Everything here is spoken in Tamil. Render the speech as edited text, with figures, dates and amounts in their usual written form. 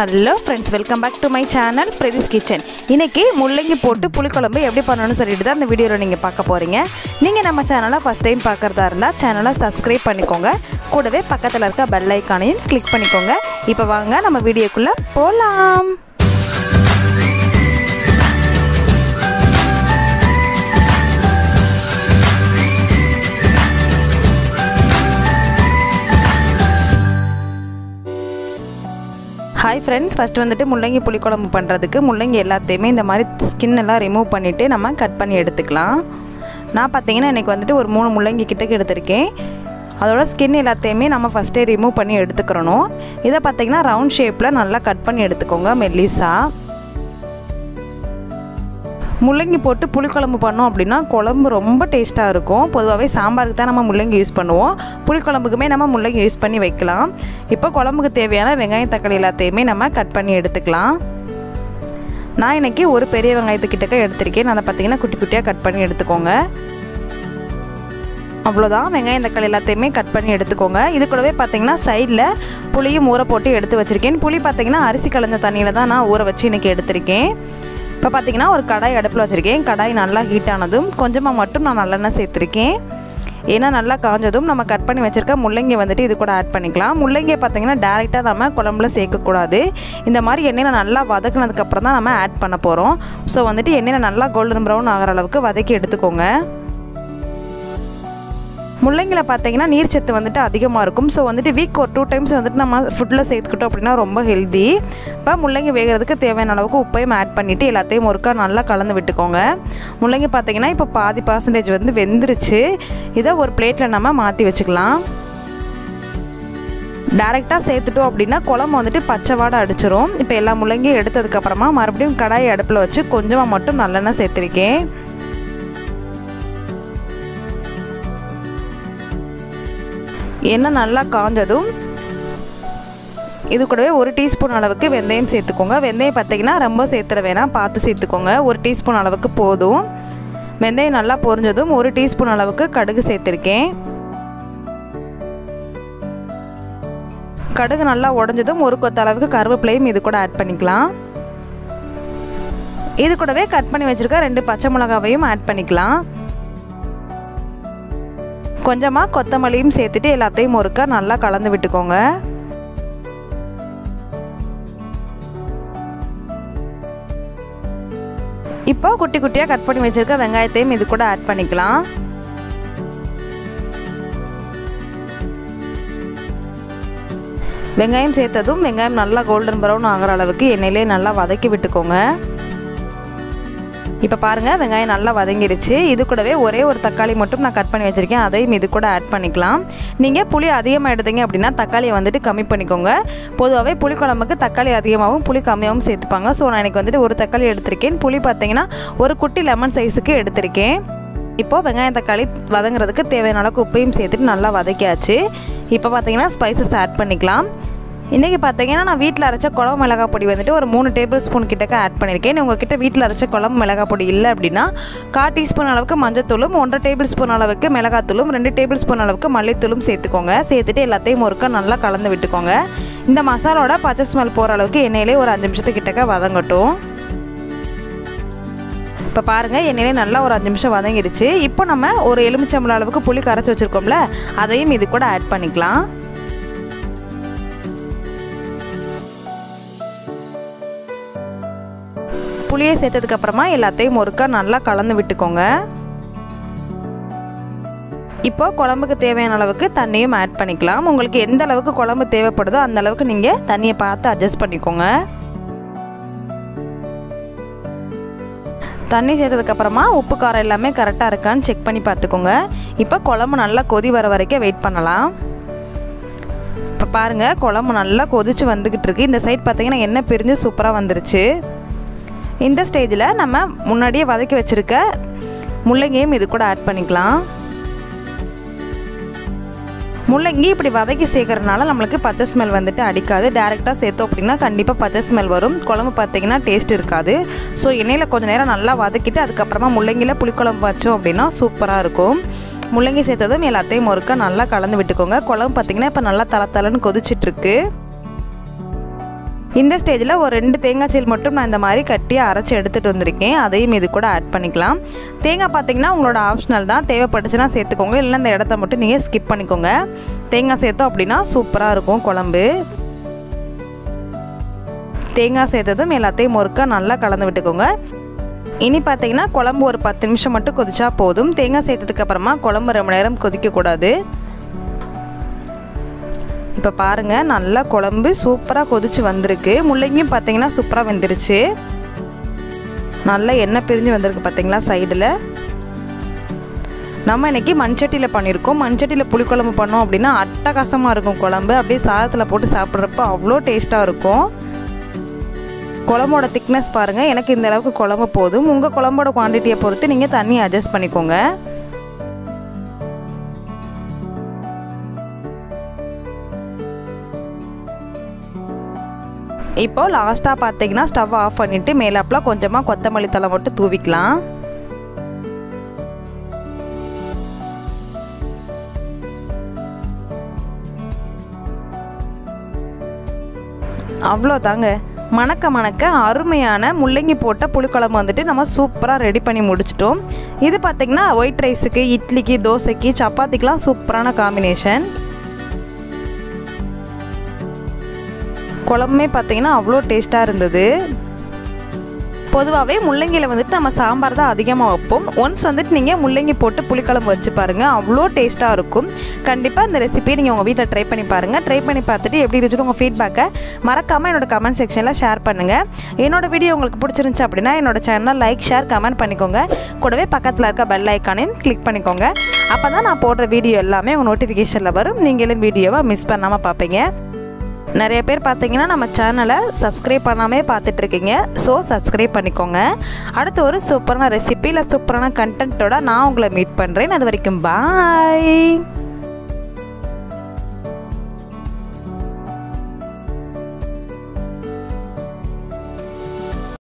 Hello friends, welcome back to my channel Prathik's Kitchen. இன்னைக்கு முள்ளங்கி போட்டு புளிக்குழம்பு எப்படி பண்ணனும்னு சொல்லிட்டு தான் இந்த வீடியோல நீங்க பார்க்க போறீங்க. நீங்க நம்ம சேனலை first time பார்க்கறதா இருந்தா சேனலை subscribe பண்ணிக்கோங்க. கூடவே பக்கத்துல இருக்க bell icon-ஐயும் click பண்ணிக்கோங்க. இப்போ வாங்க நம்ம வீடியோக்குள்ள போலாம். Hi friends, first வந்துட்டு முள்ளங்கி புளிக்குழம்பு பண்றதுக்கு முள்ளங்கி எல்லாத்தையுமே இந்த மாதிரி ஸ்கின் எல்லாம் ரிமூவ் பண்ணிட்டு நம்ம கட் பண்ணி எடுத்துக்கலாம். நான் பாத்தீங்கன்னா எனக்கு வந்துட்டு ஒரு 3 முள்ளங்கி கிட்ட எடுத்துர்க்கேன். அதோட ஸ்கின் எல்லாத்தையுமே நம்ம ஃபர்ஸ்டே ரிமூவ் பண்ணி எடுத்துக்கறணும். இத பாத்தீங்கன்னா ரவுண்ட் ஷேப்ல நல்லா கட் பண்ணி எடுத்துக்கோங்க மெல்லிசா. முள்ளங்கி போட்டு புளிக்குழம்பு பண்ணோம் அப்படினா குழம்பு ரொம்ப டேஸ்டா இருக்கும். பொதுவாவே சாம்பாருக்கு தான் நம்ம முள்ளங்கி யூஸ் பண்ணுவோம். புளிக்குழம்புக்குமே நம்ம முள்ளங்கி யூஸ் பண்ணி வைக்கலாம். இப்போ குழம்புக்கு தேவையான வெங்காயம் தக்காளி எல்லாத்தையுமே நம்ம கட் பண்ணி எடுத்துக்கலாம். நான் இன்னைக்கு ஒரு பெரிய வெங்காயத்துக்கிட்ட எடுத்துர்க்கேன். அத பாத்தீங்கன்னா குட்டி குட்டியா கட் பண்ணி எடுத்துக்கோங்க. அவ்வளவுதான், வெங்காயம் தக்காளி எல்லாத்தையுமே கட் பண்ணி எடுத்துக்கோங்க. இது கூடவே பாத்தீங்கன்னா சைடுல புளியும் ஊற போட்டு எடுத்து வச்சிருக்கேன். புளி பாத்தீங்கன்னா அரிசி கலந்த தண்ணியில தான் நான் ஊற வச்சு இன்னைக்கு எடுத்துர்க்கேன். இப்போ பாத்தீங்கன்னா ஒரு கடாய் அடுப்புல வச்சிருக்கேன். கடாய் நல்லா ஹீட் ஆனதும் கொஞ்சமா மட்டும் நான் நல்லெண்ணெய் சேர்த்திருக்கேன். ஏன்னா நல்லா காஞ்சதும் நம்ம கட் பண்ணி வச்சிருக்க முள்ளங்கி வந்துட்டு இது கூட ஆட் பண்ணிக்கலாம். முள்ளங்கியை பாத்தீங்கன்னா டைரக்டா நம்ம குழம்புல சேர்க்க கூடாது. இந்த மாதிரி எண்ணெயில நல்லா வதக்குனதுக்கு அப்புறம் தான் நம்ம ஆட் பண்ண போறோம். சோ வந்துட்டு எண்ணெயில நல்லா கோல்டன் பிரவுன் ஆகற அளவுக்கு வதக்கி எடுத்துக்கோங்க. முள்ளங்கில பாத்தீங்கன்னா நீர் சத்து வந்துட்டு அதிகமா இருக்கும். சோ வந்துட்டு வீக் ஒரு 2 டைம்ஸ் வந்துட்டு நம்ம ஃபுட்ல சேர்த்துக்கிட்டோம் அப்படினா ரொம்ப ஹெல்தி. இப்போ முள்ளங்கி வேகிறதுக்கு தேவையான அளவுக்கு உப்பையும் ஆட் பண்ணிட்டு எல்லாத்தையும் ஒருக்கா நல்லா கலந்து விட்டுக்கோங்க. முள்ளங்கி பாத்தீங்கன்னா இப்போ பாதி % வந்து வெந்திருச்சு. இத ஒரு பிளேட்ல நம்ம மாத்தி வச்சுக்கலாம். டைரக்டா சேர்த்துட்டோம் அப்படினா குழம்பு வந்துட்டு பச்சை வாடை அடிச்சிரும். இப்போ எல்லா முள்ளங்கியும் எடுத்ததுக்கு அப்புறமா மறுபடியும் கடாய் அடுப்புல வச்சு கொஞ்சமா மட்டும் நல்லெண்ணெய் சேர்த்திருக்கேன். எண்ணெய் நல்லா காஞ்சதும் இது கூடவே 1 டீஸ்பூன் அளவுக்கு வெந்தயம் சேர்த்துக்கோங்க. வெந்தயம் பார்த்தீங்கன்னா ரொம்ப சேர்த்துற வேணாம், பார்த்து சேர்த்துக்கோங்க. 1 டீஸ்பூன் அளவுக்கு போதும். வெந்தயம் நல்லா பொரிஞ்சதும் 1 டீஸ்பூன் அளவுக்கு கடுகு சேர்த்திருக்கேன். கடுகு நல்லா உடைஞ்சதும் 1 கொத்து அளவுக்கு கருவேப்பிலையும் இது கூட ஆட் பண்ணிக்கலாம். இது கூடவே கட் பண்ணி வச்சிருக்க 2 பச்சை மிளகாவையும் ஆட் பண்ணிக்கலாம். கொஞ்சமா கொத்தமல்லியும் சேர்த்துட்டு எல்லாத்தையும் ஒருக்கா நல்லா கலந்து விட்டுக்கோங்க. இப்போ குட்டி குட்டியா கட் பண்ணி வச்சிருக்க வெங்காயத்தையும் இது கூட ஆட் பண்ணிக்கலாம். வெங்காயம் சேர்த்ததும் வெங்காயம் நல்லா கோல்டன் பிரவுன் ஆகிற அளவுக்கு எண்ணெயிலே நல்லா வதக்கி விட்டுக்கோங்க. இப்போ பாருங்க வெங்காயம் நல்லா வதங்கிருச்சு. இது கூடவே ஒரே ஒரு தக்காளி மட்டும் நான் கட் பண்ணி வச்சிருக்கேன். அதையும் இது கூட ஆட் பண்ணிக்கலாம். நீங்க புளி அதிகமாக எடுத்தீங்க அப்படின்னா தக்காளியை வந்துட்டு கம்மி பண்ணிக்கோங்க. பொதுவாகவே புளிக்குழம்புக்கு தக்காளி அதிகமாகவும் புளி கம்மியாகவும் சேர்த்துப்பாங்க. ஸோ நான் எனக்கு வந்துட்டு ஒரு தக்காளி எடுத்திருக்கேன். புளி பார்த்தீங்கன்னா ஒரு குட்டி லெமன் சைஸுக்கு எடுத்திருக்கேன். இப்போ வெங்காயம் தக்காளி வதங்குறதுக்கு தேவையான அளவுக்கு உப்பையும் சேர்த்துட்டு நல்லா வதக்கியாச்சு. இப்போ பார்த்தீங்கன்னா ஸ்பைசஸ் ஆட் பண்ணிக்கலாம். இன்றைக்கி பார்த்தீங்கன்னா நான் வீட்டில் அரைச்ச குழம்பு மிளகாய் பொடி வந்துட்டு ஒரு 3 டேபிள் ஸ்பூன் கிட்டக்க ஆட் பண்ணியிருக்கேன். உங்கள்கிட்ட வீட்டில் அரைச்ச குழம்பு மிளகாய் பொடி இல்லை அப்படின்னா 1/4 டீஸ்பூன் அளவுக்கு மஞ்சத்தூளும் 1/2 டேபிள் ஸ்பூன் அளவுக்கு மிளகாத்தூளும் 2 டேபிள் ஸ்பூன் அளவுக்கு மல்லித்தூளும் சேர்த்துக்கோங்க. சேர்த்துட்டு எல்லாத்தையும் ஒருக்கா நல்லா கலந்து விட்டுக்கோங்க. இந்த மசாலோட பச்சை ஸ்மெல் போகிற அளவுக்கு எண்ணெயிலே ஒரு 5 நிமிஷத்துக்கிட்டக்க வதங்கட்டும். இப்போ பாருங்கள் எண்ணெயிலே நல்லா ஒரு 5 நிமிஷம் வதங்கிருச்சு. இப்போ நம்ம ஒரு எலுமிச்சம்பழம் அளவுக்கு புளி கரைச்சி வச்சுருக்கோம்ல, அதையும் இது கூட ஆட் பண்ணிக்கலாம். புளியை சேர்த்ததுக்கு அப்புறமா எல்லாத்தையும் ஒருக்கா நல்லா கலந்து விட்டுக்கோங்க. இப்போ குழம்புக்கு தேவையான அளவுக்கு தண்ணியும் ஆட் பண்ணிக்கலாம். உங்களுக்கு எந்த அளவுக்கு குழம்பு தேவைப்படுதோ அந்த அளவுக்கு நீங்கள் தண்ணியை பார்த்து அட்ஜஸ்ட் பண்ணிக்கோங்க. தண்ணி சேர்த்ததுக்கு அப்புறமா உப்பு காரம் எல்லாமே கரெக்டாக இருக்கான்னு செக் பண்ணி பார்த்துக்கோங்க. இப்போ குழம்பு நல்லா கொதி வர வரைக்கும் வெயிட் பண்ணலாம். இப்போ பாருங்கள் குழம்பு நல்லா கொதிச்சு வந்துக்கிட்டு இருக்கு. இந்த சைட் பார்த்தீங்கன்னா எண்ணெய் பிரிஞ்சு சூப்பராக வந்துருச்சு. இந்த ஸ்டேஜில் நம்ம முன்னாடியே வதக்கி வச்சிருக்க முள்ளங்கியும் இது கூட ஆட் பண்ணிக்கலாம். முள்ளங்கி இப்படி வதக்கி சேர்க்கறதுனால நம்மளுக்கு பச்சை ஸ்மெல் வந்துட்டு அடிக்காது. டைரெக்டாக சேர்த்தோம் அப்படின்னா கண்டிப்பாக பச்சை ஸ்மெல் வரும். குழம்பு பார்த்தீங்கன்னா டேஸ்ட் இருக்காது. ஸோ எண்ணெயில் கொஞ்சம் நேரம் நல்லா வதக்கிட்டு அதுக்கப்புறமா முள்ளங்கியில் புளிக்குழம்பு வச்சோம் அப்படின்னா சூப்பராக இருக்கும். முள்ளங்கி சேர்த்ததும் எல்லாத்தையும் ஒருக்கா நல்லா கலந்து விட்டுக்கோங்க. குழம்பு பார்த்தீங்கன்னா இப்போ நல்லா தளன்னு கொதிச்சிட்ருக்கு. இந்த ஸ்டேஜில் ஒரு 2 தேங்காய் சீல் மட்டும் நான் இந்த மாதிரி கட்டியாக அரைச்சி எடுத்துகிட்டு வந்திருக்கேன். அதையும் இது கூட ஆட் பண்ணிக்கலாம். தேங்காய் பார்த்திங்கன்னா உங்களோட ஆப்ஷனல் தான், தேவைப்பட்டுச்சுன்னா சேர்த்துக்கோங்க, இல்லை இந்த இடத்த மட்டும் நீங்கள் ஸ்கிப் பண்ணிக்கோங்க. தேங்காய் சேர்த்தோம் அப்படின்னா சூப்பராக இருக்கும் குழம்பு. தேங்காய் சேர்த்ததும் எல்லாத்தையும் ஒருக்கா நல்லா கலந்து விட்டுக்கோங்க. இனி பார்த்தீங்கன்னா குழம்பு ஒரு 10 நிமிஷம் மட்டும் கொதிச்சா போதும். தேங்காய் சேர்த்ததுக்கப்புறமா குழம்பு ரொம்ப நேரம் கொதிக்கக்கூடாது. இப்போ பாருங்கள், நல்லா குழம்பு சூப்பராக கொதிச்சு வந்திருக்கு. முள்ளங்கியும் பார்த்தீங்கன்னா சூப்பராக வெந்துருச்சு. நல்லா எண்ணெய் பிரிஞ்சு வந்திருக்கு பார்த்தீங்களா சைடில். நம்ம இன்றைக்கி மண்சட்டியில் பண்ணியிருக்கோம். மண்சட்டியில் புளிக்குழம்பு பண்ணோம் அப்படின்னா அட்டகாசமாக இருக்கும் குழம்பு. அப்படியே சாதத்தில் போட்டு சாப்பிட்றப்ப அவ்வளோ டேஸ்ட்டாக இருக்கும். குழம்போட திக்னஸ் பாருங்கள், எனக்கு இந்த அளவுக்கு குழம்பு போதும். உங்கள் குழம்போட குவான்டிட்டியை பொறுத்து நீங்கள் தண்ணி அட்ஜஸ்ட் பண்ணிக்கோங்க. இப்போ லாஸ்ட்டாக பார்த்தீங்கன்னா ஸ்டவ் ஆஃப் பண்ணிவிட்டு மேலாப்பில் கொஞ்சமாக கொத்தமல்லி தழை மட்டும் தூவிக்கலாம். அவ்வளோதாங்க, மணக்க மணக்க அருமையான முள்ளங்கி போட்ட புளிக்குழம்பு வந்துட்டு நம்ம சூப்பராக ரெடி பண்ணி முடிச்சிட்டோம். இது பார்த்திங்கன்னா ஒயிட் ரைஸுக்கு, இட்லிக்கு, தோசைக்கு, சப்பாத்திக்கெலாம் சூப்பரான காம்பினேஷன். குழம்புமே பார்த்திங்கன்னா அவ்வளோ டேஸ்ட்டாக இருந்தது. பொதுவாகவே முள்ளங்கியில் வந்துட்டு நம்ம சாம்பார் தான் அதிகமாக வைப்போம். ஒன்ஸ் வந்துட்டு நீங்கள் முள்ளங்கி போட்டு புளிக்குழம்பு வச்சு பாருங்கள், அவ்வளோ டேஸ்ட்டாக இருக்கும். கண்டிப்பாக இந்த ரெசிபியை நீங்கள் உங்கள் வீட்டில் ட்ரை பண்ணி பாருங்கள். ட்ரை பண்ணி பார்த்துட்டு எப்படி இருந்துச்சுன்னு உங்கள் ஃபீட்பேக்கை மறக்காமல் என்னோட கமெண்ட் செக்ஷனில் ஷேர் பண்ணுங்கள். என்னோடய வீடியோ உங்களுக்கு பிடிச்சிருந்துச்சு அப்படின்னா என்னோட சேனலை லைக், ஷேர், கமெண்ட் பண்ணிக்கோங்க. கூடவே பக்கத்தில் இருக்க பெல் ஐக்கானையும் கிளிக் பண்ணிக்கோங்க. அப்போ தான் நான் போடுற வீடியோ எல்லாமே உங்கள் நோட்டிஃபிகேஷனில் வரும். நீங்களும் வீடியோவை மிஸ் பண்ணாமல் பார்ப்பீங்க. நிறைய பேர் பார்த்தீங்கன்னா நம்ம சேனலை சப்ஸ்கிரைப் பண்ணாமே பார்த்துட்ருக்கீங்க. ஸோ சப்ஸ்கிரைப் பண்ணிக்கோங்க. அடுத்து ஒரு சூப்பரான ரெசிபி இல்லை சூப்பரான கண்டென்ட்டோட நான் உங்களை மீட் பண்ணுறேன். அது வரைக்கும் பாய்.